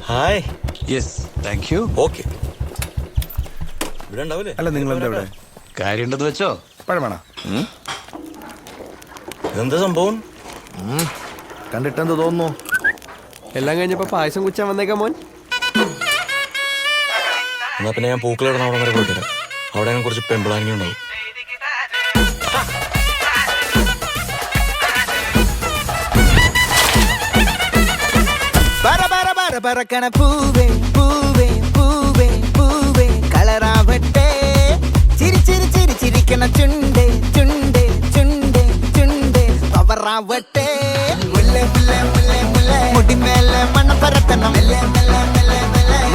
Hi. Yes, thank you. Okay. ഇവിടെ ഉണ്ടാവില്ലേ? അല്ല, നിങ്ങൾ എന്താ ഇവിടെ? കാര്യമുണ്ടെന്ന് വെച്ചോ. പഴമാണോ? ഇതെന്താ സംഭവം? കണ്ടിട്ടെന്ത് തോന്നുന്നു? എല്ലാം കഴിഞ്ഞപ്പോ പായസം കുച്ചാൻ വന്നേക്കാം മോൻ. എന്നാ പിന്നെ ഞാൻ പൂക്കളിടണം അവിടെ വരെ പോയിട്ടില്ല. അവിടെ ഞാൻ കുറച്ച് പെമ്പിളാങ്ങി ഉണ്ടാവും. പറക്കണ പൂവേ പൂവേ പൂവേ പൂവേ കളറാവട്ടെ. ചിരി ചിരി ചിരി ചിരിക്കണ ചുണ്ടേ ചുണ്ടേ ചുണ്ടേ ചുണ്ടേ പവറാവട്ടെ. മുല്ലേ മുല്ലേ മുല്ലേ മുല്ലേ മുടിമേലെ മണം പരത്തണം.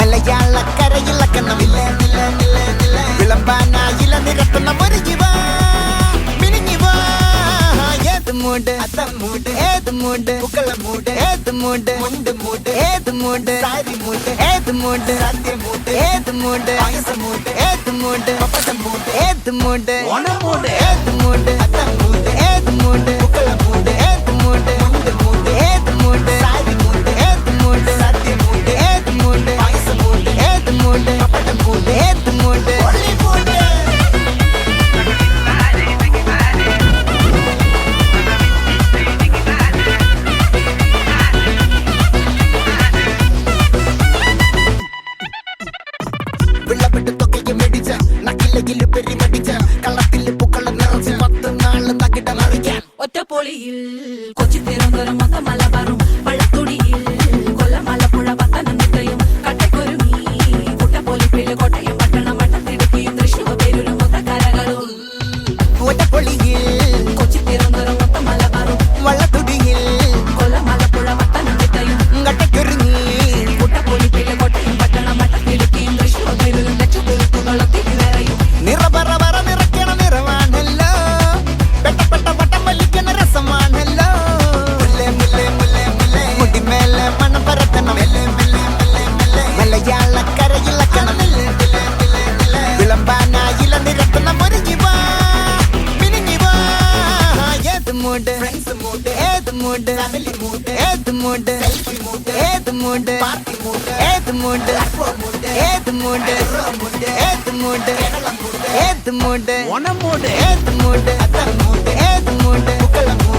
മലയാള കരയിളക്കണം. വിളമ്പാനായില നിരത്തണം. ഒരുങ്ങിവാ മിനിങ്ങിവാ. ഏത് മൂട് അത്തം മൂട് ഏത് മൂട് പൂക്കള മൂട് ഏത് മൂട് മുണ്ട് മൂട് ഏത് മൂട് സാരി മൂട് ഏത് മൂട് സദ്യ മൂട് ഏത് മൂട് പായസ മൂട് ഏത് മൂട് പപ്പടം മൂട് ഏത് മൂട് ഓണം മൂട് ഏത് മൂട് അത്തം മൂട് ഏത് മൂട് പൂക്കള മൂട് ഏത് മൂട് മുണ്ട് മൂട് ഏത് മൂട് സാരി മൂട് ഏത് മൂട് സദ്യ മൂട് ഏത് മൂട് പായസ മൂട് ഏത് മൂട് പപ്പടം മൂട് ഏത് മൂട് ഒള്ളി മൂട്. വെള്ളപ്പെട്ട് തൊക്കയ്ക്ക് മെടിച്ച നക്കിലകില് പെരിമടിച്ച കള്ളത്തില് പൂക്കള നിറച്ച് 10 നാള് നകിട മറിക്കാൻ. ഒറ്റപ്പൊളിയിൽ കൊച്ചി തിരുവനന്തപുരം മൊത്തം മലബാറും വള്ളത്തുടിയിൽ കൊല്ലം ആലപ്പുഴ പത്തനംതിട്ടയും കട്ടക്കൊരുങ്ങി കുട്ടപ്പൊലിപ്പില് കോട്ടയം പട്ടണം വട്ടത്തിടുക്കിയും തൃശ്ശൂർ പേരൂരും മൊത്തക്കരകളും. ഒറ്റപ്പൊളിയിൽ കൊച്ചി തിരുവനന്തപുരം മൊത്തം മലബാറും വള്ളത്തുടിയിൽ കൊല്ലം ആലപ്പുഴ പത്തനംതിട്ടയും കട്ടക്കൊരുങ്ങി കുട്ടപ്പൊലിപ്പില് കോട്ടയം പട്ടണം വട്ടത്തിടുക്കിയും തൃശ്ശൂർ പേരൂരും ലക്ഷപ്പൊലിപ്പുകളും തിരിവരയും. നിറപറ പറ നിറയ്ക്കണ നിറവാണല്ലോ. പെട്ടപ്പെട്ട വട്ടം വലിക്കണ രസമാണല്ലോ. മുല്ലേ മുല്ലേ മുല്ലേ മുല്ലേ മുടിമേലെ മണം പരത്തണം. മലയാള കരയിളക്കണം. വിളമ്പാനായില നിരത്തണം. ഒരുങ്ങിവാ മിനിങ്ങിവാ. ഏത് മൂട് ഫ്രണ്ട്സ് മൂട് ഏത് മൂട് ഫാമിലി മൂട് ഏത് മൂട് സെൽഫി മൂട് ഏത് മൂട് പാർട്ടി മൂട് ഏത് മൂട് ഏത് മൂട് ഏത് മൂട് ഏത് മൂട് ഓണം മൂട് ഏത് മൂട് അത്തം മൂട് ഏത് മൂട് പൂക്കളം മൂട്